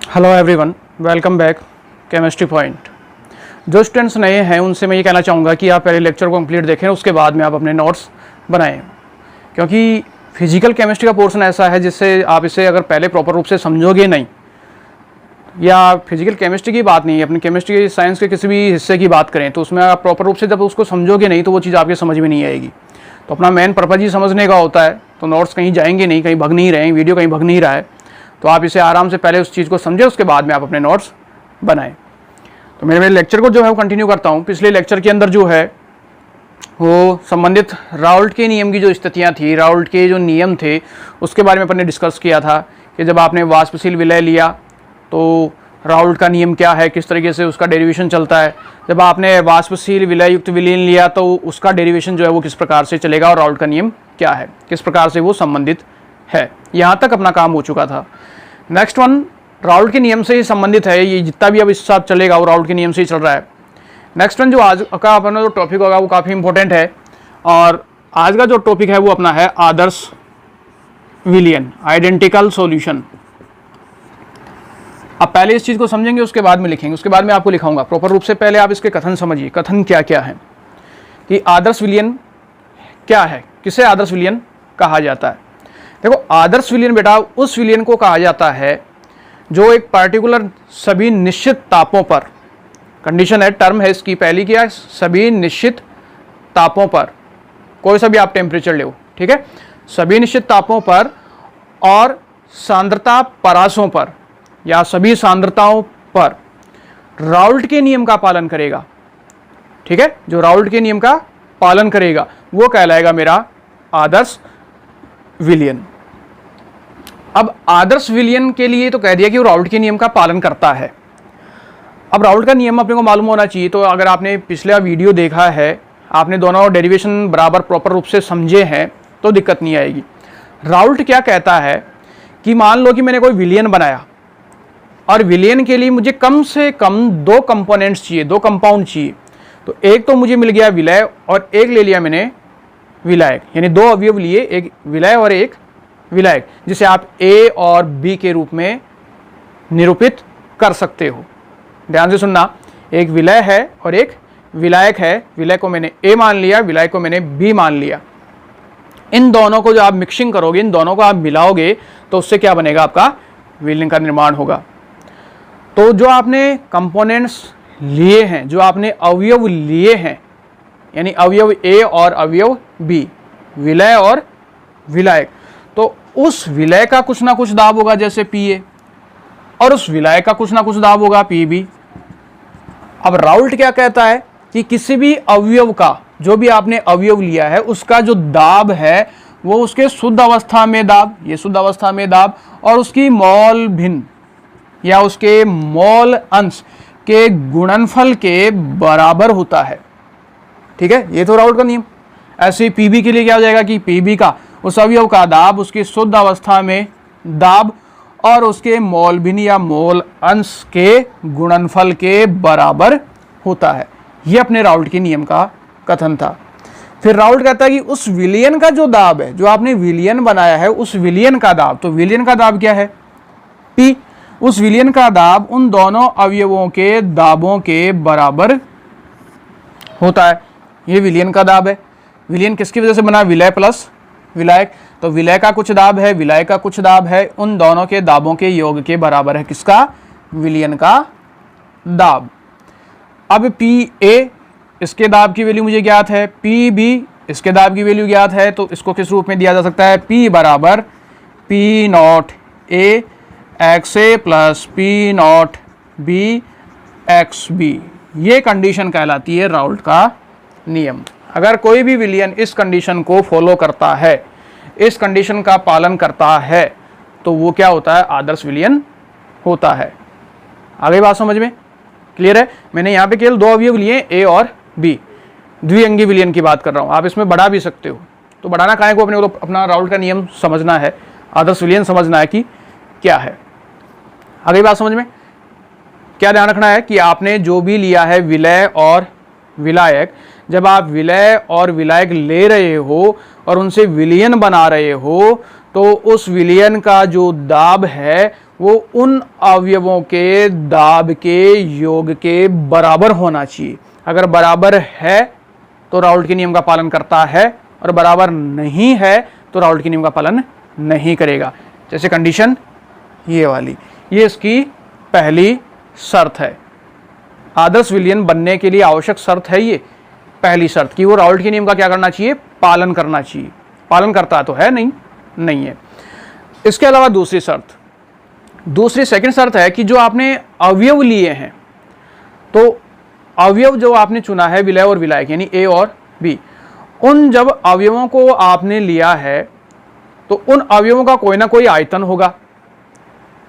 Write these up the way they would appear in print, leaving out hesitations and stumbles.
Hello everyone, welcome back chemistry point. जो students नए हैं उनसे मैं ये कहना चाहूँगा कि आप पहले लेक्चर को कंप्लीट देखें, उसके बाद में आप अपने नोट्स बनाएं, क्योंकि फिजिकल केमिस्ट्री का पोर्शन ऐसा है जिससे आप इसे अगर पहले प्रॉपर रूप से समझोगे नहीं, या फिजिकल केमिस्ट्री की बात नहीं है, अपनी केमिस्ट्री साइंस के किसी भी हिस्से की बात करें तो उसमें आप प्रॉपर रूप से जब उसको समझोगे नहीं तो वो चीज़ आपके समझ में नहीं आएगी। तो अपना मेन पर्पज़ ही समझने का होता है, तो नोट्स कहीं जाएंगे नहीं, कहीं भग नहीं रहे हैं, वीडियो कहीं भग नहीं रहा है, तो आप इसे आराम से पहले उस चीज़ को समझें, उसके बाद में आप अपने नोट्स बनाएं। तो मेरे लेक्चर को जो है वो कंटिन्यू करता हूँ। पिछले लेक्चर के अंदर जो है वो संबंधित राउल्ट के नियम की जो स्थितियाँ थी, राउल्ट के जो नियम थे, उसके बारे में अपन ने डिस्कस किया था कि जब आपने वाष्पशील विलय लिया तो राउल्ट का नियम क्या है, किस तरीके से उसका डेरिवेशन चलता है। जब आपने वाष्पशील विलय युक्त विलीन लिया तो उसका डेरिवेशन जो है वो किस प्रकार से चलेगा और राउल्ट का नियम क्या है, किस प्रकार से वो संबंधित है। यहाँ तक अपना काम हो चुका था। नेक्स्ट वन राउल्ट के नियम से ही संबंधित है, ये जितना भी अब इस साथ चलेगा वो राउल्ट के नियम से ही चल रहा है। नेक्स्ट वन जो आज का अपना जो टॉपिक होगा वो काफ़ी इंपॉर्टेंट है, और आज का जो टॉपिक है वो अपना है आदर्श विलयन, आइडेंटिकल सॉल्यूशन। अब पहले इस चीज़ को समझेंगे, उसके बाद में लिखेंगे, उसके बाद में आपको लिखाऊंगा प्रॉपर रूप से। पहले आप इसके कथन समझिए, कथन क्या क्या है कि आदर्श विलयन क्या है, किसे आदर्श विलयन कहा जाता है। देखो, आदर्श विलयन बेटा उस विलयन को कहा जाता है जो एक पार्टिकुलर सभी निश्चित तापों पर, कंडीशन है, टर्म है इसकी पहली क्या है, सभी निश्चित तापों पर, कोई सा भी आप टेम्परेचर ले, ठीक है, सभी निश्चित तापों पर और सांद्रता परासों पर या सभी सांद्रताओं पर राउल्ट के नियम का पालन करेगा। ठीक है, जो राउल्ट के नियम का पालन करेगा वो कहलाएगा मेरा आदर्श विलयन। अब आदर्श विलयन के लिए तो कह दिया कि वो राउल्ट के नियम का पालन करता है। अब राउल्ट का नियम अपने को मालूम होना चाहिए, तो अगर आपने पिछला वीडियो देखा है, आपने दोनों डेरिवेशन बराबर प्रॉपर रूप से समझे हैं तो दिक्कत नहीं आएगी। राउल्ट क्या कहता है कि मान लो कि मैंने कोई विलयन बनाया और विलयन के लिए मुझे कम से कम दो कंपोनेंट्स चाहिए, दो कंपाउंड चाहिए। तो एक तो मुझे मिल गया विलय और एक ले लिया मैंने विलायक, यानी दो अवयव लिए, एक विलय और एक विलायक, जिसे आप ए और बी के रूप में निरूपित कर सकते हो। ध्यान से सुनना, एक विलय है और एक विलायक है। विलय को मैंने ए मान लिया, विलायक को मैंने बी मान लिया। इन दोनों को जो आप मिक्सिंग करोगे, इन दोनों को आप मिलाओगे तो उससे क्या बनेगा, आपका विलयन का निर्माण होगा। तो जो आपने कंपोनेंट्स लिए हैं, जो आपने अवयव लिए हैं, यानी अवयव ए और अवयव बी, विलय और विलायक, तो उस विलय का कुछ ना कुछ दाब होगा जैसे पीए, और उस विलायक का कुछ ना कुछ दाब होगा पीबी। अब राउल्ट क्या कहता है कि किसी भी अवयव का, जो भी आपने अवयव लिया है, उसका जो दाब है वो उसके शुद्ध अवस्था में दाब, ये शुद्ध अवस्था में दाब, और उसकी मॉल भिन्न या उसके मॉल अंश के गुणनफल के बराबर होता है। ठीक है, ये तो राउल्ट का नियम। ऐसे ही पीबी के लिए क्या हो जाएगा कि पीबी का, उस अवयव का दाब उसकी शुद्ध अवस्था में दाब और उसके मॉल भिन्न या मोल अंश के गुणनफल के बराबर होता है। ये अपने राउल्ट के नियम का कथन था। फिर राउल्ट कहता है कि उस विलयन का जो दाब है, जो आपने विलयन बनाया है, उस विलयन का दाब, तो विलयन का दाब क्या है, पी, उस विलयन का दाब उन दोनों अवयवों के दाबों के बराबर होता है। ये विलयन का दाब है। विलयन किसकी वजह से बना, विलय प्लस विलायक, तो विलय का कुछ दाब है, विलायक का कुछ दाब है, उन दोनों के दाबों के योग के बराबर है किसका, विलयन का दाब। अब पी ए, इसके दाब की वैल्यू मुझे ज्ञात है, पी बी, इसके दाब की वैल्यू ज्ञात है, तो इसको किस रूप में दिया जा सकता है, पी बराबर P not A x A plus P not B x B. ये कंडीशन कहलाती है राउल्ट का नियम। अगर कोई भी विलयन इस कंडीशन को फॉलो करता है, इस कंडीशन का पालन करता है, तो वो क्या होता है, आदर्श विलयन होता है। आगे बात समझ में क्लियर है। मैंने यहाँ पे केवल दो अवयव लिए, ए और बी, द्विअंगी विलयन की बात कर रहा हूँ। आप इसमें बढ़ा भी सकते हो, तो बढ़ाना काहे को, अपने को तो अपना राउल्ट का नियम समझना है, आदर्श विलयन समझना है कि क्या है। आगे बात समझ में क्या ध्यान रखना है कि आपने जो भी लिया है विलय और विलायक, जब आप विलय और विलायक ले रहे हो और उनसे विलयन बना रहे हो, तो उस विलयन का जो दाब है वो उन अवयवों के दाब के योग के बराबर होना चाहिए। अगर बराबर है तो राउल्ट के नियम का पालन करता है, और बराबर नहीं है तो राउल्ट के नियम का पालन नहीं करेगा। जैसे कंडीशन ये वाली, ये इसकी पहली शर्त है। आदर्श विलयन बनने के लिए आवश्यक शर्त है ये पहली शर्त कि वो राउल्ट के नियम का क्या करना चाहिए, पालन करना चाहिए। पालन करता तो है नहीं है। इसके अलावा दूसरी सेकंड शर्त है कि जो आपने अवयव लिए हैं, तो अवयव जो आपने चुना है विलय और विलायक यानी ए और बी, उन जब अवयवों को आपने लिया है तो उन अवयवों का कोई ना कोई आयतन होगा,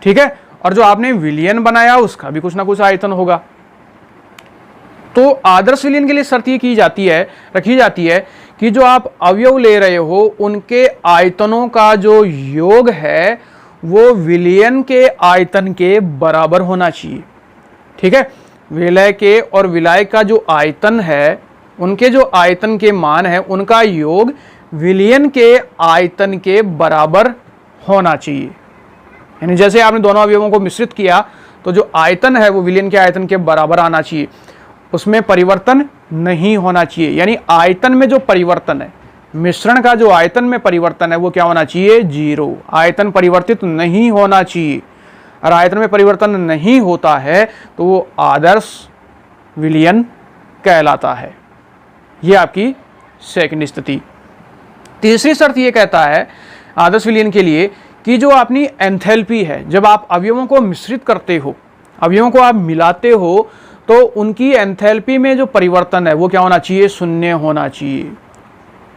ठीक है, और जो आपने विलयन बनाया उसका भी कुछ ना कुछ आयतन होगा। तो आदर्श विलयन के लिए शर्त ये रखी जाती है कि जो आप अवयव ले रहे हो उनके आयतनों का जो योग है वो विलयन के आयतन के बराबर होना चाहिए, ठीक है। विलय के और विलायक का जो आयतन है, उनके जो आयतन के मान है उनका योग विलयन के आयतन के बराबर होना चाहिए। यानी जैसे आपने दोनों अवयवों को मिश्रित किया तो जो आयतन है वो विलयन के आयतन के बराबर आना चाहिए, उसमें परिवर्तन नहीं होना चाहिए। यानी आयतन में जो परिवर्तन है, मिश्रण का जो आयतन में परिवर्तन है वो क्या होना चाहिए, 0। आयतन परिवर्तित नहीं होना चाहिए, और आयतन में परिवर्तन नहीं होता है तो वो आदर्श विलयन कहलाता है। ये आपकी सेकंड स्थिति। तीसरी शर्त ये कहता है आदर्श विलयन के लिए कि जो अपनी एंथैल्पी है, जब आप अवयवों को मिश्रित करते हो, अवयवों को आप मिलाते हो, तो उनकी एंथैल्पी में जो परिवर्तन है वो क्या होना चाहिए, 0 होना चाहिए।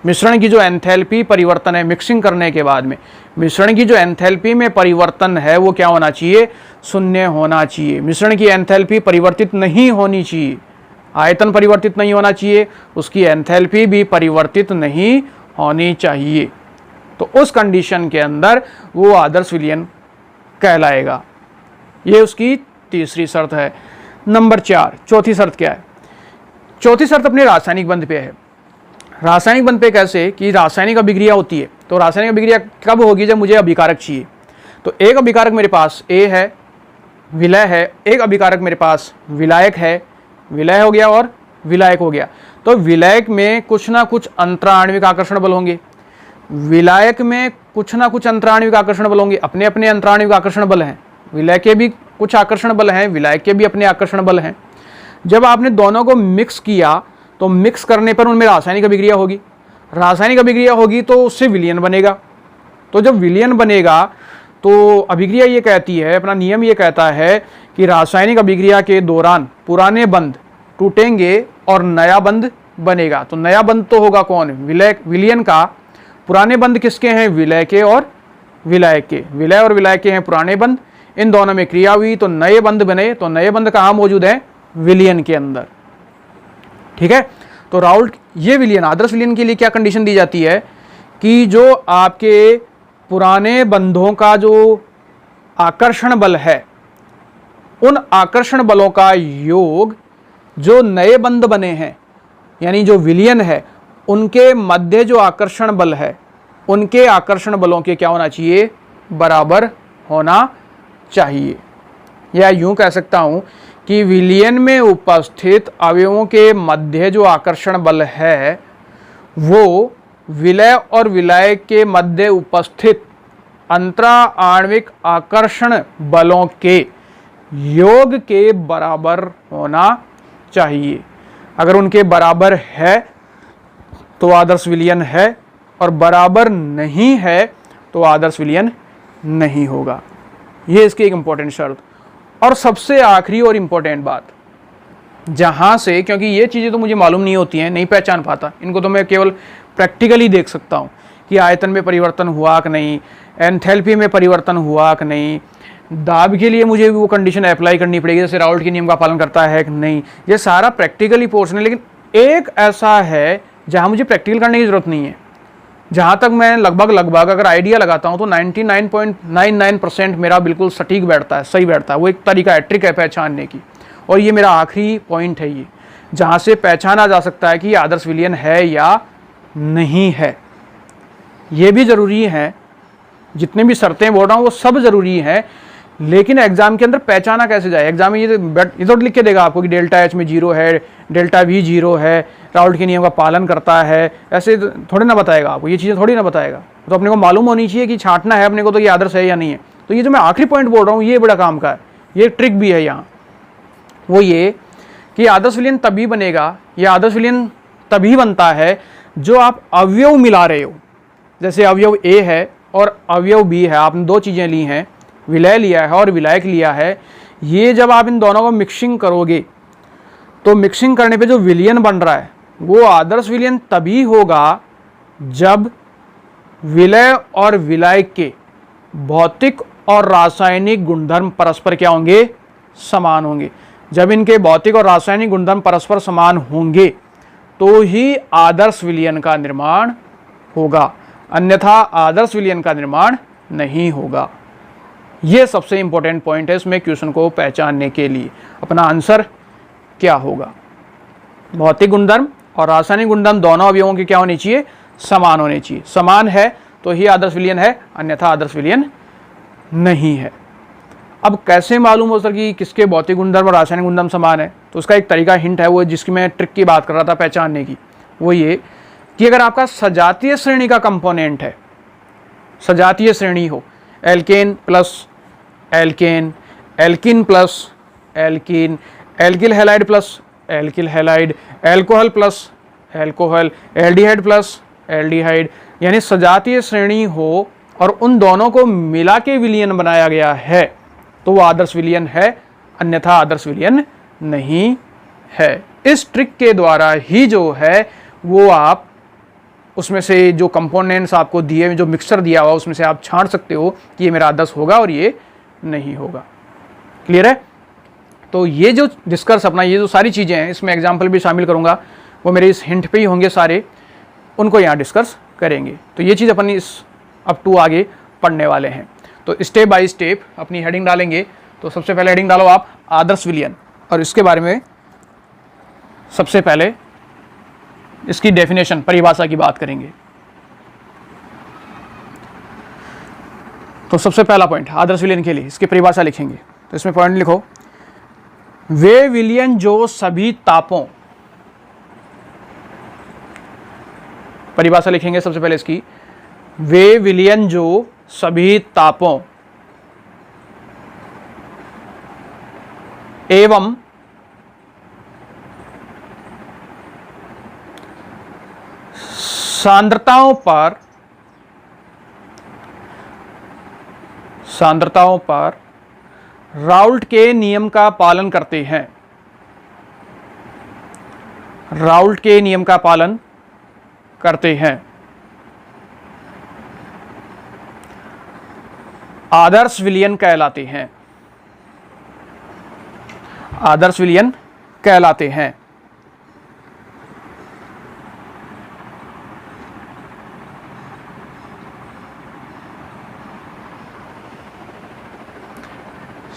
मिश्रण की जो एंथैल्पी परिवर्तन है मिक्सिंग करने के बाद में, मिश्रण की जो एंथैल्पी में परिवर्तन है वो क्या होना चाहिए, 0 होना चाहिए। मिश्रण की एंथैल्पी परिवर्तित नहीं होनी चाहिए, आयतन परिवर्तित नहीं होना चाहिए, उसकी एंथैल्पी भी परिवर्तित नहीं होनी चाहिए। तो उस कंडीशन के अंदर वो आदर्श विलयन कहलाएगा। ये उसकी तीसरी शर्त है। नंबर 4, चौथी शर्त क्या है? चौथी शर्त अपने रासायनिक बंध पे है। रासायनिक बंध पे कैसे कि रासायनिक अभिक्रिया होती है, तो रासायनिक अभिक्रिया कब होगी, जब मुझे अभिकारक चाहिए। तो एक अभिकारक मेरे पास ए है, विलय है, एक अभिकारक मेरे पास विलायक है, विलय हो गया और विलायक हो गया। तो विलायक में कुछ ना कुछ अंतराण्विक आकर्षण बल होंगे, विलायक में कुछ ना कुछ अंतराण्विक आकर्षण बल होंगे, अपने अपने अंतराण्विक आकर्षण बल हैं। विलय के भी कुछ आकर्षण बल हैं, विलायक के भी अपने आकर्षण बल हैं। जब आपने दोनों को मिक्स किया तो मिक्स करने पर उनमें रासायनिक अभिक्रिया होगी, रासायनिक अभिक्रिया होगी तो उससे विलयन बनेगा। तो जब विलयन बनेगा तो अभिक्रिया ये कहती है, अपना नियम ये कहता है कि रासायनिक अभिक्रिया के दौरान पुराने बंध टूटेंगे और नया बंध बनेगा। तो नया बंध तो होगा कौन, विलयन का। पुराने बंध किसके हैं, विलय के और विलायक के। विलय और विलायक के हैं पुराने बंध, इन दोनों में क्रिया हुई तो नए बंध बने। तो नए बंध कहाँ मौजूद है, विलयन के अंदर, ठीक है। तो राउल्ट ये विलयन, आदर्श विलयन के लिए क्या कंडीशन दी जाती है कि जो आपके पुराने बंधों का जो आकर्षण बल है, उन आकर्षण बलों का योग जो नए बंध बने हैं यानी जो विलयन है उनके मध्य जो आकर्षण बल है, उनके आकर्षण बलों के क्या होना चाहिए, बराबर होना चाहिए। या यूं कह सकता हूं कि विलयन में उपस्थित अवयवों के मध्य जो आकर्षण बल है वो विलय और विलायक के मध्य उपस्थित अंतरा आणविक आकर्षण बलों के योग के बराबर होना चाहिए। अगर उनके बराबर है तो आदर्श विलयन है, और बराबर नहीं है तो आदर्श विलयन नहीं होगा। ये इसकी एक इंपॉर्टेंट शर्त। और सबसे आखिरी और इम्पोर्टेंट बात, जहाँ से, क्योंकि ये चीज़ें तो मुझे मालूम नहीं होती हैं, नहीं पहचान पाता, इनको तो मैं केवल प्रैक्टिकली देख सकता हूँ कि आयतन में परिवर्तन हुआ कि नहीं, एंथैल्पी में परिवर्तन हुआ कि नहीं, दाब के लिए मुझे वो कंडीशन अप्लाई करनी पड़ेगी जैसे राउल्ट के नियम का पालन करता है कि नहीं, ये सारा प्रैक्टिकली पोर्शन है। लेकिन एक ऐसा है जहाँ मुझे प्रैक्टिकल करने की ज़रूरत नहीं है, जहाँ तक मैं लगभग अगर आइडिया लगाता हूँ तो 99.99% मेरा बिल्कुल सटीक बैठता है, सही बैठता है। वो एक तरीका है, ट्रिक है पहचानने की, और ये मेरा आखिरी पॉइंट है, ये जहाँ से पहचाना जा सकता है कि ये आदर्श विलयन है या नहीं है। ये भी ज़रूरी है, जितने भी शर्तें बोल रहा हूँ वो सब ज़रूरी हैं, लेकिन एग्जाम के अंदर पहचाना कैसे जाए, एग्जाम में ये तो लिख के देगा आपको कि डेल्टा एच में 0 है, डेल्टा वी 0 है, राउल्ट के नियम का पालन करता है, ऐसे थोड़ी ना बताएगा आपको, ये चीज़ें थोड़ी ना बताएगा। तो अपने को मालूम होनी चाहिए कि छांटना है अपने को तो ये आदर्श है या नहीं है। तो ये जो मैं आखिरी पॉइंट बोल रहा हूँ ये बड़ा काम का है, ये ट्रिक भी है यहाँ, वो ये कि आदर्श विलयन तभी बनेगा, या आदर्श विलयन तभी बनता है जो आप अवयव मिला रहे हो। जैसे अवयव ए है और अवयव बी है, आपने दो चीज़ें ली हैं, विलय लिया है और विलायक लिया है। ये जब आप इन दोनों को मिक्सिंग करोगे तो मिक्सिंग करने पे जो विलयन बन रहा है वो आदर्श विलयन तभी होगा जब विलय और विलायक के भौतिक और रासायनिक गुणधर्म परस्पर क्या होंगे, समान होंगे। जब इनके भौतिक और रासायनिक गुणधर्म परस्पर समान होंगे तो ही आदर्श विलयन का निर्माण होगा, अन्यथा आदर्श विलयन का निर्माण नहीं होगा। ये सबसे इंपॉर्टेंट पॉइंट है इसमें क्वेश्चन को पहचानने के लिए। अपना आंसर क्या होगा, भौतिक गुणधर्म और रासायनिक गुणधर्म दोनों अवयवों के क्या होने चाहिए, समान होने चाहिए। समान है तो ही आदर्श विलयन है, अन्यथा आदर्श विलयन नहीं है। अब कैसे मालूम हो सर कि किसके भौतिक गुणधर्म और रासायनिक गुणधर्म समान है, तो उसका एक तरीका हिंट है, वो जिसकी मैं ट्रिक की बात कर रहा था पहचानने की, वो ये कि अगर आपका सजातीय श्रेणी का कंपोनेंट है, सजातीय श्रेणी हो, alkane plus alkane, alkyne plus alkyne, alkyl halide plus alkyl halide, alcohol plus alcohol, aldehyde plus aldehyde, यानी सजातीय श्रेणी हो और उन दोनों को मिला के विलयन बनाया गया है तो वो आदर्श विलयन है, अन्यथा आदर्श विलयन नहीं है। इस ट्रिक के द्वारा ही जो है वो आप उसमें से जो कंपोनेंट्स आपको दिए, जो मिक्सचर दिया हुआ उसमें से आप छांट सकते हो कि ये मेरा आदर्श होगा और ये नहीं होगा। क्लियर है? तो ये जो डिस्कस अपना, ये जो सारी चीज़ें हैं, इसमें एग्जाम्पल भी शामिल करूंगा, वो मेरे इस हिंट पे ही होंगे सारे, उनको यहाँ डिस्कस करेंगे। तो ये चीज़ अपन इस अप टू आगे पढ़ने वाले हैं। तो स्टेप बाय स्टेप अपनी हेडिंग डालेंगे। तो सबसे पहले हेडिंग डालो आप आदर्श विलयन, और इसके बारे में सबसे पहले इसकी डेफिनेशन, परिभाषा की बात करेंगे। तो सबसे पहला पॉइंट आदर्श विलयन के लिए इसकी परिभाषा लिखेंगे। तो इसमें पॉइंट लिखो, वे विलयन जो सभी तापों, परिभाषा लिखेंगे सबसे पहले इसकी, वे विलयन जो सभी तापों एवं सांद्रताओं पर राउल्ट के नियम का पालन करते हैं, राउल्ट के नियम का पालन करते हैं, आदर्श विलयन कहलाते हैं, आदर्श विलयन कहलाते हैं।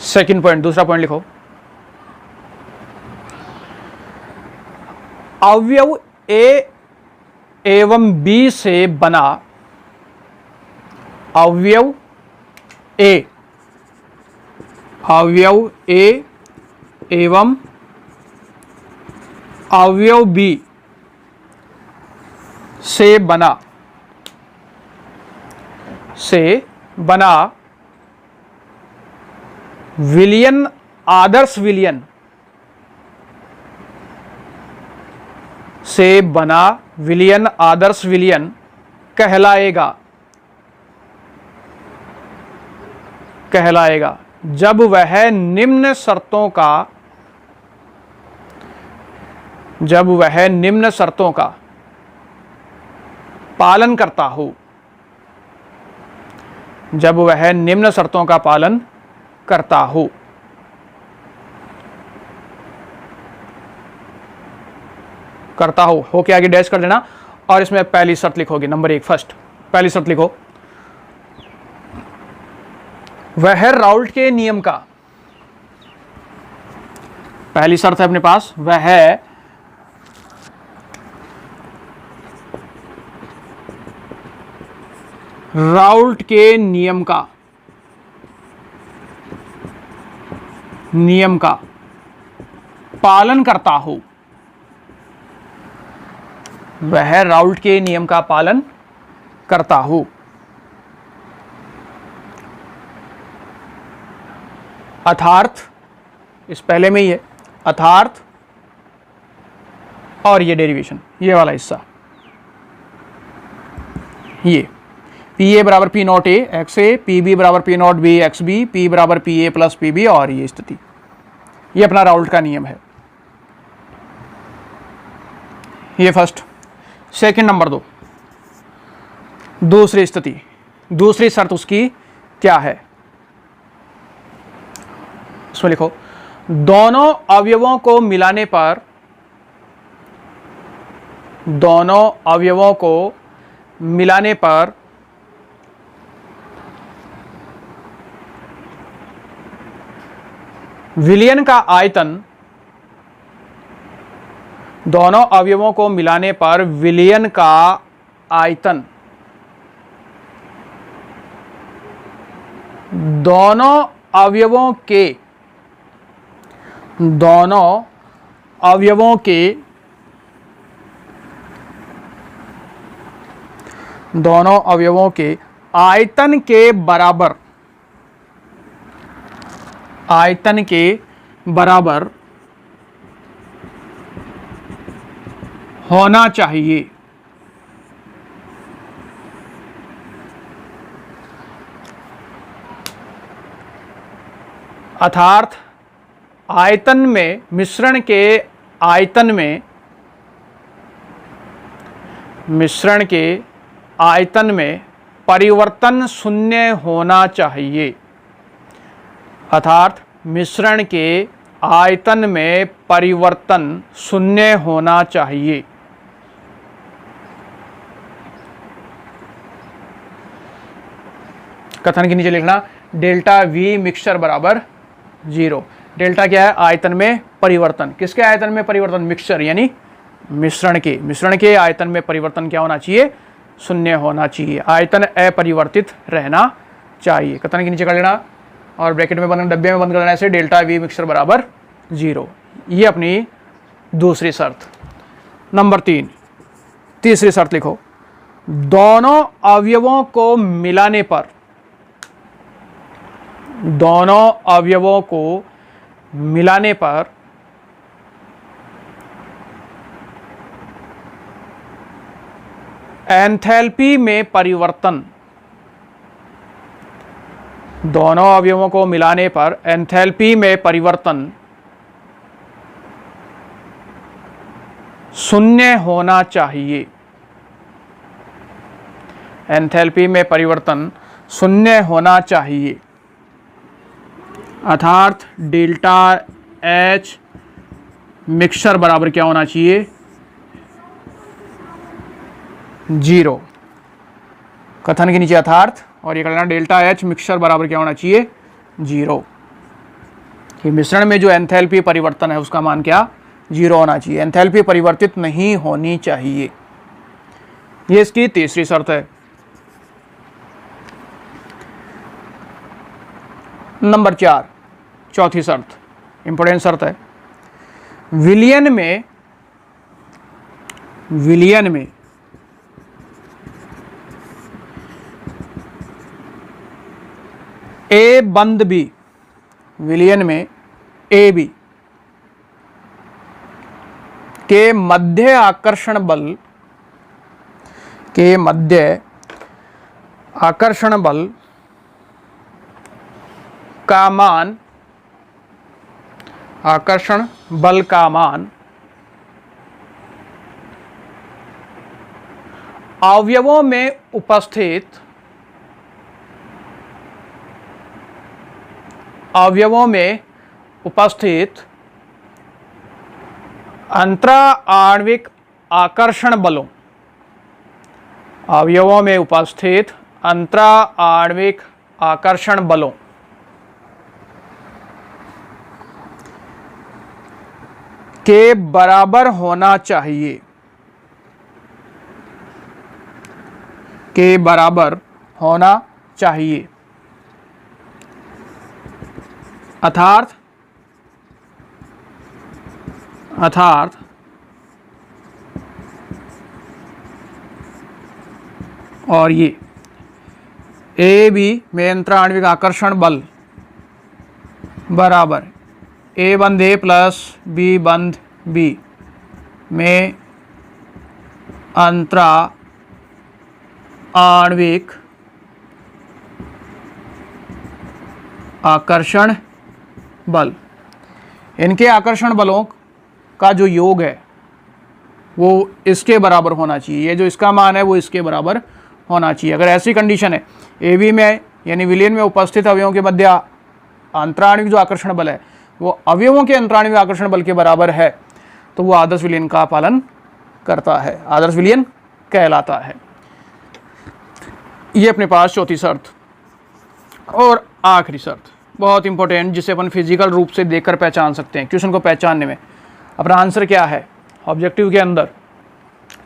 सेकंड पॉइंट, दूसरा पॉइंट लिखो, अवयव ए एवं बी से बना, अवयव ए, अवयव ए एवं अवयव बी से बना, विलयन आदर्श विलयन से बना विलयन आदर्श विलयन कहलाएगा, कहलाएगा जब वह निम्न शर्तों का, जब वह निम्न शर्तों का पालन करता हो, जब वह निम्न शर्तों का पालन करता हो। करता हो के आगे डैश कर देना, और इसमें पहली शर्त लिखोगे, नंबर 1 फर्स्ट, पहली शर्त लिखो, वह राउल्ट के नियम का, पहली शर्त है अपने पास, वह राउल्ट के नियम का नियम का पालन करता हो, वह राउल्ट के नियम का पालन करता हो। अर्थात इस पहले में ही है, अर्थात और ये डेरिवेशन, ये वाला हिस्सा, ये पी ए बराबर P not A x A, P B बराबर P not B x B, P बराबर P A plus P B, और ये स्थिति, ये अपना राउल्ट का नियम है। ये फर्स्ट। सेकंड नंबर 2, दूसरी स्थिति, दूसरी शर्त उसकी क्या है, उसमें लिखो, दोनों अवयवों को मिलाने पर, दोनों अवयवों को मिलाने पर विलयन का आयतन, दोनों अवयवों को मिलाने पर विलयन का आयतन दोनों अवयवों के, दोनों अवयवों के, दोनों अवयवों के आयतन के बराबर, आयतन के बराबर होना चाहिए। अर्थात आयतन में, मिश्रण के आयतन में, मिश्रण के आयतन में परिवर्तन शून्य होना चाहिए। अर्थात मिश्रण के आयतन में परिवर्तन शून्य होना चाहिए। कथन के नीचे लिखना डेल्टा वी मिक्सचर बराबर 0। डेल्टा क्या है, आयतन में परिवर्तन। किसके आयतन में परिवर्तन, मिक्सचर यानी मिश्रण के, मिश्रण के आयतन में परिवर्तन क्या होना चाहिए, शून्य होना चाहिए, आयतन अपरिवर्तित रहना चाहिए। कथन के नीचे कर लेना और ब्रैकेट में बंद, डब्बे में बंद कर लेना ऐसे, डेल्टा वी मिक्सचर बराबर 0। ये अपनी दूसरी शर्त। नंबर 3, तीसरी शर्त लिखो, दोनों अवयवों को मिलाने पर, दोनों अवयवों को मिलाने पर एंथैल्पी में परिवर्तन, दोनों अवयवों को मिलाने पर एंथैल्पी में परिवर्तन शून्य होना चाहिए। एंथैल्पी में परिवर्तन शून्य होना चाहिए। अर्थात डेल्टा एच मिक्सचर बराबर क्या होना चाहिए, 0। कथन के नीचे अर्थात और ये करना डेल्टा एच मिक्सचर बराबर क्या होना चाहिए, 0। कि मिश्रण में जो एंथैल्पी परिवर्तन है उसका मान क्या, 0 होना चाहिए, एंथैल्पी परिवर्तित नहीं होनी चाहिए। ये इसकी तीसरी शर्त है। नंबर 4, चौथी शर्त, इंपॉर्टेंट शर्त है, विलयन में, विलयन में ए बंद बी, विलयन में ए बी के मध्य आकर्षण बल, के मध्य आकर्षण बल का मान, आकर्षण बल का मान अवयवों में उपस्थित, अवयवों में उपस्थित अंतरा आणविक आकर्षण बलों, अवयवों में उपस्थित अंतरा आणविक आकर्षण बलों के बराबर होना चाहिए, के बराबर होना चाहिए। अर्थात अर्थात और ये ए बी में अंतराण्विक आकर्षण बल बराबर ए बंध ए प्लस बी बंध बी में अंतरा आणविक आकर्षण बल। इनके आकर्षण बलों का जो योग है वो इसके बराबर होना चाहिए। ये जो इसका मान है वो इसके बराबर होना चाहिए। अगर ऐसी कंडीशन है ए बी में यानी विलयन में उपस्थित अवयवों के मध्य अंतराणविक जो आकर्षण बल है वो अवयवों के अंतराणविक आकर्षण बल के बराबर है तो वो आदर्श विलयन का पालन करता है, आदर्श विलयन कहलाता है। ये अपने पास चौथी शर्त। और आखिरी शर्त बहुत इंपॉर्टेंट, जिसे अपन फिजिकल रूप से देखकर पहचान सकते हैं। क्वेश्चन को पहचानने में अपना आंसर क्या है ऑब्जेक्टिव के अंदर,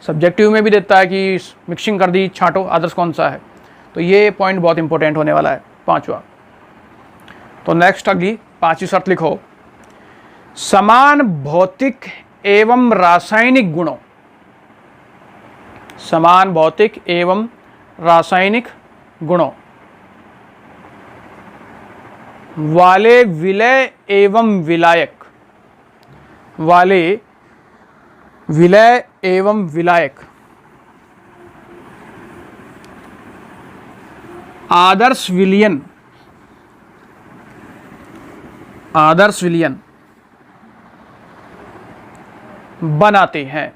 सब्जेक्टिव में भी देता है कि मिक्सिंग कर दी, छांटो आदर्श कौन सा है। तो ये पॉइंट बहुत इंपॉर्टेंट होने वाला है, पांचवा। तो नेक्स्ट अगली पांचवी शर्त लिखो, समान भौतिक एवं रासायनिक गुणों, समान भौतिक एवं रासायनिक गुणों वाले विलय एवं विलायक, वाले विलय एवं विलायक आदर्श विलयन, आदर्श विलयन बनाते हैं,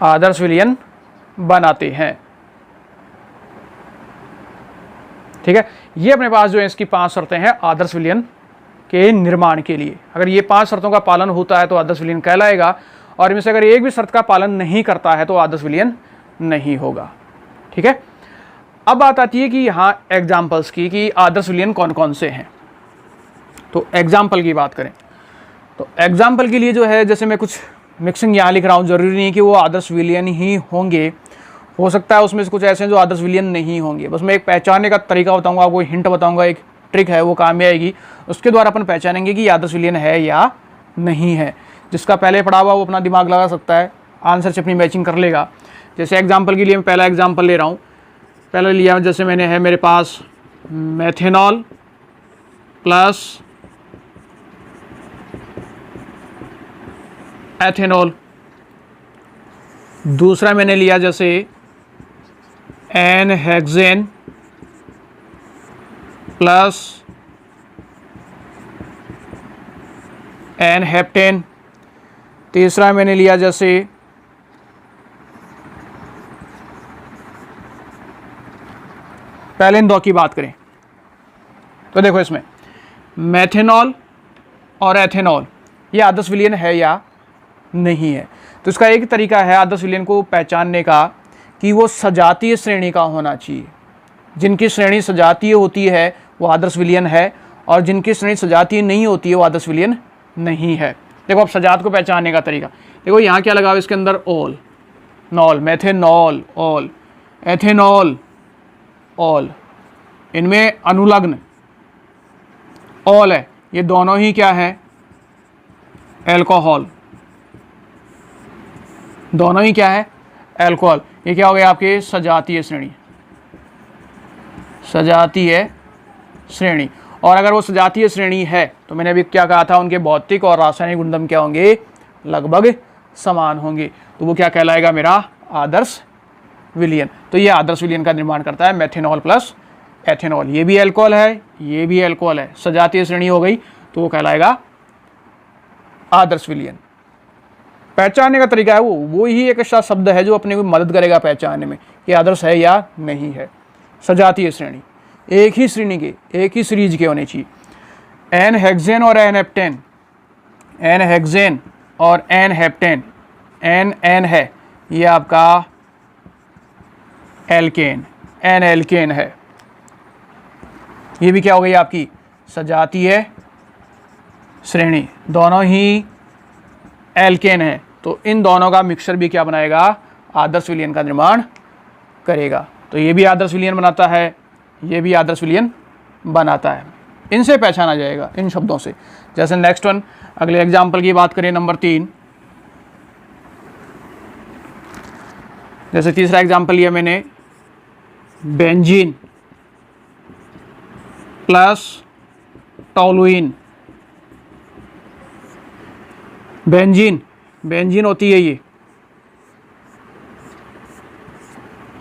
आदर्श विलयन बनाते हैं। ठीक है, ये अपने पास जो है इसकी 5 शर्तें हैं आदर्श विलयन के निर्माण के लिए। अगर ये 5 शर्तों का पालन होता है तो आदर्श विलयन कहलाएगा, और इनमें से अगर एक भी शर्त का पालन नहीं करता है तो आदर्श विलयन नहीं होगा। ठीक है, अब बात आती है कि यहाँ एग्जाम्पल्स की, कि आदर्श विलयन कौन कौन से हैं। तो एग्जाम्पल की बात करें तो एग्जाम्पल के लिए जो है, जैसे मैं कुछ मिक्सिंग यहाँ लिख रहा हूँ, जरूरी नहीं कि वो आदर्श विलयन ही होंगे, हो सकता है उसमें से कुछ ऐसे हैं जो आदर्श विलयन नहीं होंगे। बस मैं एक पहचानने का तरीका बताऊंगा, आपको हिंट बताऊंगा, एक ट्रिक है वो काम में आएगी, उसके द्वारा अपन पहचानेंगे कि आदर्श विलयन है या नहीं है। जिसका पहले पढ़ा हुआ वो अपना दिमाग लगा सकता है, आंसर से अपनी मैचिंग कर लेगा। जैसे एग्जाम्पल के लिए मैं पहला एग्जाम्पल ले रहा हूँ, पहले लिया जैसे मैंने है मेरे पास मेथेनॉल प्लस एथेनॉल। दूसरा मैंने लिया जैसे n hexane plus n heptane. तीसरा मैंने लिया जैसे पहले इन दो की बात करें तो देखो इसमें मेथेनॉल और एथेनॉल ये आदर्श विलयन है या नहीं है। तो इसका एक तरीका है आदर्श विलयन को पहचानने का कि वो सजातीय श्रेणी का होना चाहिए। जिनकी श्रेणी सजातीय होती है वो आदर्श विलयन है, और जिनकी श्रेणी सजातीय नहीं होती है वो आदर्श विलयन नहीं है। देखो अब सजात को पहचानने का तरीका देखो, यहाँ क्या लगा हुआ इसके अंदर, ओल, नॉल, मेथेनॉल, ओल, एथेनॉल, ओल, इनमें अनुलग्न ओल है, ये दोनों ही क्या है, एल्कोहल, दोनों ही क्या है, एल्कोहल। ये क्या हो गया आपके सजातीय श्रेणी, सजातीय श्रेणी। और अगर वो सजातीय श्रेणी है तो मैंने अभी क्या कहा था, उनके भौतिक और रासायनिक गुणधर्म क्या होंगे, लगभग समान होंगे, तो वो क्या कहलाएगा, मेरा आदर्श विलयन। तो ये आदर्श विलयन का निर्माण करता है मेथेनॉल प्लस एथेनॉल। ये भी एल्कोहल है, ये भी एल्कोहल है, सजातीय श्रेणी हो गई तो वो कहलाएगा आदर्श विलयन। पहचानने का तरीका है वो ही एक ऐसा शब्द है जो अपने को मदद करेगा पहचानने में कि आदर्श है या नहीं है। सजातीय श्रेणी एक ही श्रेणी के, एक ही सीरीज के होने चाहिए। एन हेक्सेन और एन हेप्टेन, एन हेक्सेन और एन हेप्टेन, एन एन है ये आपका एल्केन, एन एल्केन है, ये भी क्या हो गई आपकी सजातीय श्रेणी, दोनों ही एल्केन है। तो इन दोनों का मिक्सचर भी क्या बनाएगा, आदर्श विलयन का निर्माण करेगा। तो ये भी आदर्श विलयन बनाता है, ये भी आदर्श विलयन बनाता है। इनसे पहचाना जाएगा इन शब्दों से। जैसे नेक्स्ट वन अगले एग्जाम्पल की बात करें नंबर 3, जैसे तीसरा एग्जाम्पल लिया मैंने, बेंजीन प्लस टोलुइन। बेंजीन होती है ये,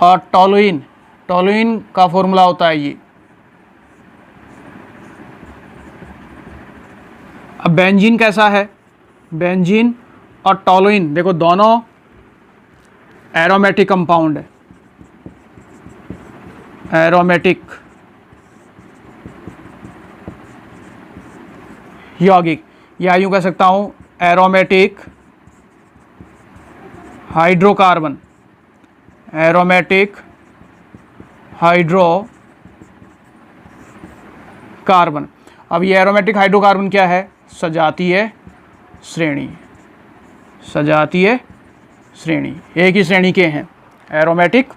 और टोलुइन का फॉर्मूला होता है ये। अब बेंजीन कैसा है, बेंजीन और टोलुइन देखो दोनों एरोमेटिक कंपाउंड है, एरोमेटिक यौगिक, या यूं कह सकता हूं एरोमेटिक हाइड्रोकार्बन, एरोमेटिक हाइड्रोकार्बन। अब ये एरोमेटिक हाइड्रोकार्बन क्या है, सजातीय श्रेणी, सजातीय श्रेणी, एक ही श्रेणी के हैं एरोमेटिक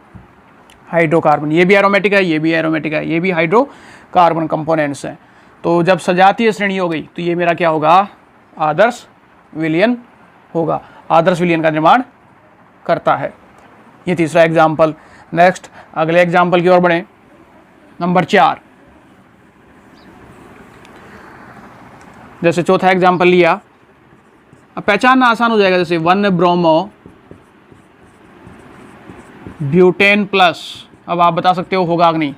हाइड्रोकार्बन। ये भी एरोमेटिक है, ये भी एरोमेटिक है, ये भी हाइड्रोकार्बन कंपोनेंट्स हैं। तो जब सजातीय श्रेणी हो गई तो ये मेरा क्या होगा, आदर्श विलयन होगा, आदर्श विलयन का निर्माण करता है। ये तीसरा एग्जाम्पल। नेक्स्ट अगले एग्जाम्पल की ओर बढ़ें, नंबर 4। जैसे चौथा एग्जाम्पल लिया, अब पहचानना आसान हो जाएगा, जैसे 1 ब्रोमो ब्यूटेन प्लस, अब आप बता सकते हो होगा कि नहीं,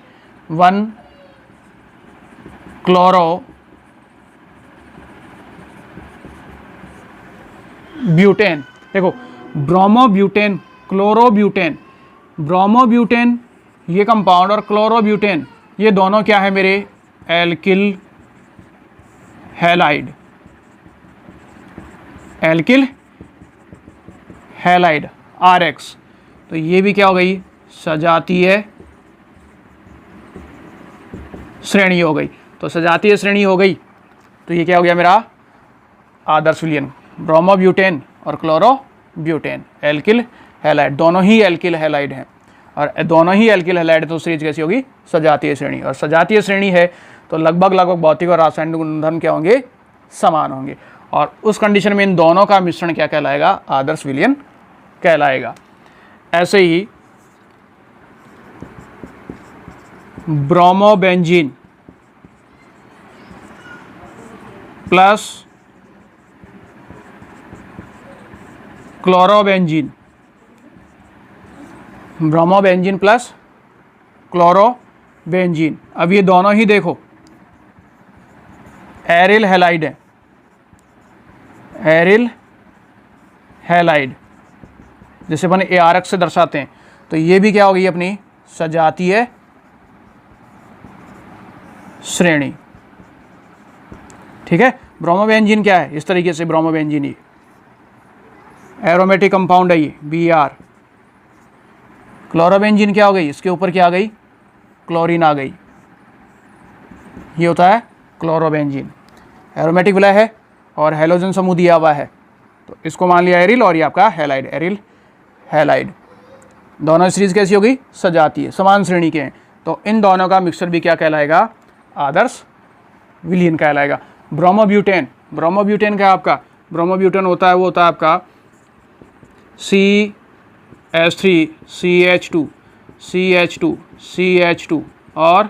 1 क्लोरो ब्यूटेन। देखो ब्रोमोब्यूटेन, क्लोरोब्यूटेन, ब्रोमोब्यूटेन ये कंपाउंड और क्लोरोब्यूटेन ये दोनों क्या है मेरे, alkyl halide, alkyl halide RX। तो ये भी क्या हो गई, सजातीय श्रेणी हो गई। तो सजातीय श्रेणी हो गई तो ये क्या हो गया मेरा, आदर्श विलयन। ब्रोमोब्यूटेन और क्लोरोब्यूटेन एल्किल हैलाइड, दोनों ही एल्किल हैलाइड हैं, और दोनों ही एल्किल हैलाइड, तो सीरीज कैसी होगी, सजातीय श्रेणी। और सजातीय श्रेणी है तो लगभग भौतिक और रासायनिक गुणधर्म क्या होंगे, समान होंगे, और उस कंडीशन में इन दोनों का मिश्रण क्या कहलाएगा, आदर्श विलयन कहलाएगा। ऐसे ही bromobenzene plus chlorobenzene, bromobenzene plus chlorobenzene, अब ये दोनों ही देखो एरिल हैलाइड है, एरिल हैलाइड, जैसे अपन ARX से दर्शाते हैं। तो ये भी क्या हो गई अपनी सजातीय श्रेणी, ठीक है। ब्रोमोबेंजीन क्या है, इस तरीके से ब्रोमोबेंजीन ये एरोमेटिक कंपाउंड है, ये BR। क्लोरोबेंजीन क्या हो गई, इसके ऊपर क्या आ गई, क्लोरीन आ गई, ये होता है क्लोरोबेंजीन। एरोमेटिक विलय है और हेलोजन समूह दिया हुआ है, तो इसको मान लिया एरिल, और ये आपका हैलाइड, एरिल हैलाइड। दोनों सीरीज कैसी होगी, सजातीय, समान श्रेणी के हैं, तो इन दोनों का मिक्सचर भी क्या कहलाएगा, आदर्श विलयन कहलाएगा। ब्रोमोब्यूटेन, ब्रोमोब्यूटेन क्या आपका, ब्रोमोब्यूटेन होता है, वो होता है आपका CH3 CH2 CH2 CH2 और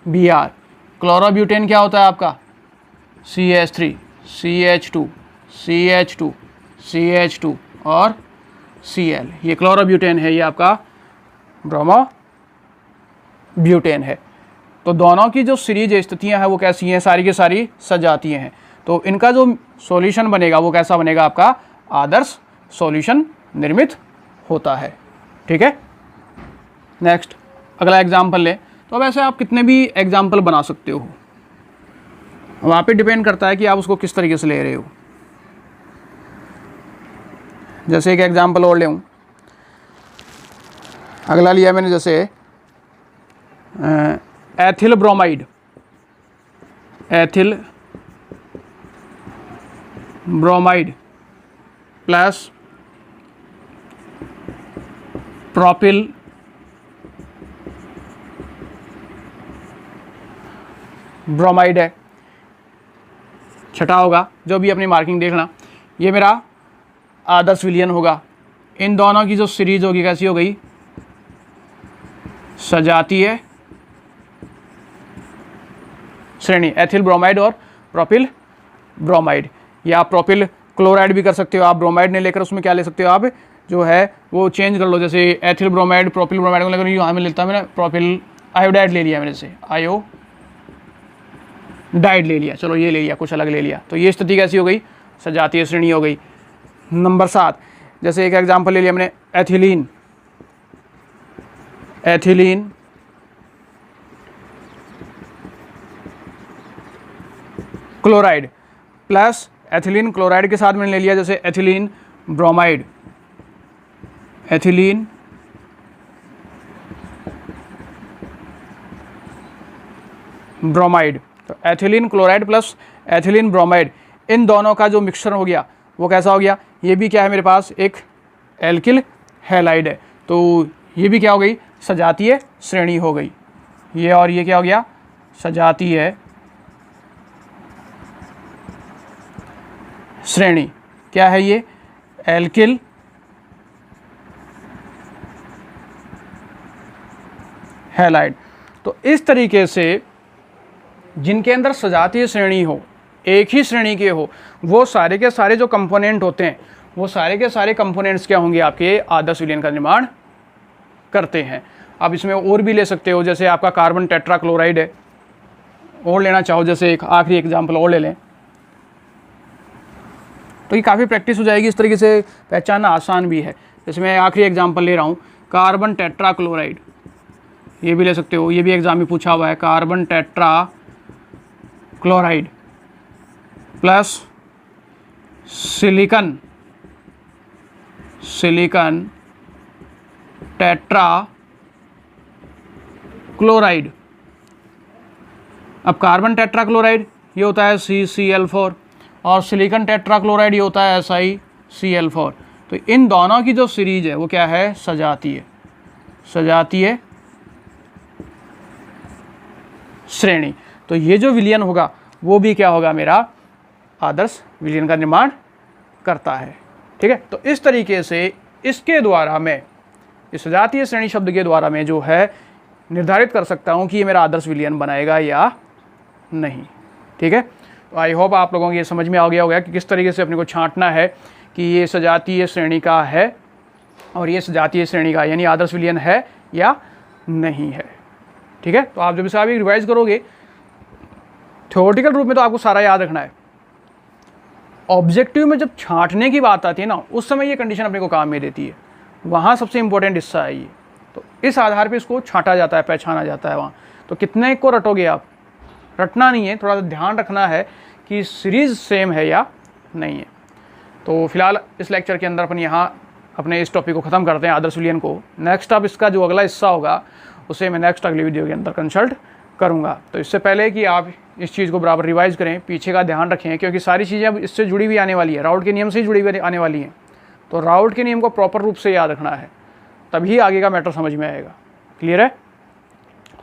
BR। क्लोरोब्यूटेन क्या होता है आपका, CH3 CH2 CH2 CH2 और Cl, ये क्लोरोब्यूटेन है, ये आपका ब्रोमोब्यूटेन है। तो दोनों की जो सीरीज स्थितियां हैं वो कैसी हैं, सारी की सारी सजातीय हैं। तो इनका जो सॉल्यूशन बनेगा वो कैसा बनेगा, आपका आदर्श सॉल्यूशन निर्मित होता है, ठीक है। नेक्स्ट अगला एग्जाम्पल ले, तो अब ऐसे आप कितने भी एग्जाम्पल बना सकते हो, वहाँ पे डिपेंड करता है कि आप उसको किस तरीके से ले रहे हो। जैसे एक एग्जाम्पल और ले हूँ, अगला लिया मैंने जैसे ethyl bromide, ethyl bromide plus propyl bromide है। छठा होगा, जो भी अपनी मार्किंग देखना, ये मेरा आदर्श विलयन होगा। इन दोनों की जो सीरीज होगी कैसी हो गई, सजातीय श्रेणी, एथिल ब्रोमाइड और प्रोपिल ब्रोमाइड। या आप प्रोपिल क्लोराइड भी कर सकते हो, आप ब्रोमाइड नहीं लेकर उसमें क्या ले सकते हो, आप जो है वो चेंज कर लो, जैसे एथिल ब्रोमाइड प्रोपिल ब्रोमाइड को लेकर यहाँ में लेता है मैंने प्रोपिल आयोडाइड ले लिया, मैंने से आयोडाइड ले लिया, चलो ये ले लिया, कुछ अलग ले लिया, तो ये स्थिति कैसी हो गई, सजातीय श्रेणी हो गई। नंबर 7, जैसे एक एग्जाम्पल ले लिया मैंने ethylene, ethylene chloride plus ethylene chloride के साथ मैंने ले लिया जैसे एथिलीन ब्रोमाइड, एथिलीन ब्रोमाइड, तो ethylene chloride plus ethylene bromide, इन दोनों का जो मिक्सचर हो गया वो कैसा हो गया, ये भी क्या है मेरे पास एक एल्किल हैलाइड है, तो ये भी क्या हो गई, सजातीय श्रेणी हो गई। ये और ये क्या हो गया, सजातीय श्रेणी। क्या है ये, एल्किल हैलाइड। तो इस तरीके से जिनके अंदर सजातीय श्रेणी हो, एक ही श्रेणी के हो, वो सारे के सारे जो कंपोनेंट होते हैं, वो सारे के सारे कंपोनेंट्स क्या होंगे, आपके आदर्श विलयन का निर्माण करते हैं। आप इसमें और भी ले सकते हो, जैसे आपका कार्बन टेट्राक्लोराइड है, और लेना चाहो जैसे एक आखिरी एग्जाम्पल और ले लें, तो ये काफ़ी प्रैक्टिस हो जाएगी, इस तरीके से पहचानना आसान भी है। जैसे मैं आखिरी एग्जाम्पल ले रहा हूँ कार्बन टेट्राक्लोराइड, ये भी ले सकते हो, ये भी एग्जाम में पूछा हुआ है, carbon tetrachloride plus silicon tetrachloride. अब कार्बन टेट्राक्लोराइड ये होता है CCl4 और सिलिकॉन टेट्राक्लोराइड ये होता है SiCl4। तो इन दोनों की जो सीरीज है वो क्या है, सजातीय श्रेणी। तो ये जो विलयन होगा वो भी क्या होगा, मेरा आदर्श विलयन का निर्माण करता है। ठीक है, तो इस तरीके से इसके द्वारा मैं, इस सजातीय श्रेणी शब्द के द्वारा मैं जो है निर्धारित कर सकता हूँ कि ये मेरा आदर्श विलयन बनाएगा या नहीं। ठीक है, तो आई होप आप लोगों को ये समझ में आ गया होगा कि किस तरीके से अपने को छांटना है कि ये सजातीय श्रेणी का है और ये सजातीय श्रेणी का यानी आदर्श विलयन है या नहीं है। ठीक है, तो आप जब इसे अभी रिवाइज करोगे थ्योरेटिकल रूप में तो आपको सारा याद रखना है, ऑब्जेक्टिव में जब छांटने की बात आती है ना, उस समय ये कंडीशन अपने को काम में देती है, वहाँ सबसे इंपॉर्टेंट हिस्सा है ये। तो इस आधार पे इसको छांटा जाता है, पहचाना जाता है वहाँ। तो कितने को रटोगे आप, रटना नहीं है, थोड़ा सा ध्यान रखना है कि सीरीज़ सेम है या नहीं है। तो फिलहाल इस लेक्चर के अंदर अपन यहाँ अपने इस टॉपिक को ख़त्म करते हैं, आदर्श विलयन को। नेक्स्ट अब इसका जो अगला हिस्सा होगा उसे मैं नेक्स्ट अगली वीडियो के अंदर कंसल्ट करूँगा। तो इससे पहले कि आप इस चीज़ को बराबर रिवाइज़ करें, पीछे का ध्यान रखें, क्योंकि सारी चीज़ें अब इससे जुड़ी हुई आने वाली है, राउट के नियम से ही जुड़ी हुई आने वाली हैं। तो राउट के नियम को प्रॉपर रूप से याद रखना है, तभी आगे का मैटर समझ में आएगा। क्लियर है?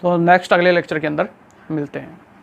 तो नेक्स्ट अगले लेक्चर के अंदर मिलते हैं।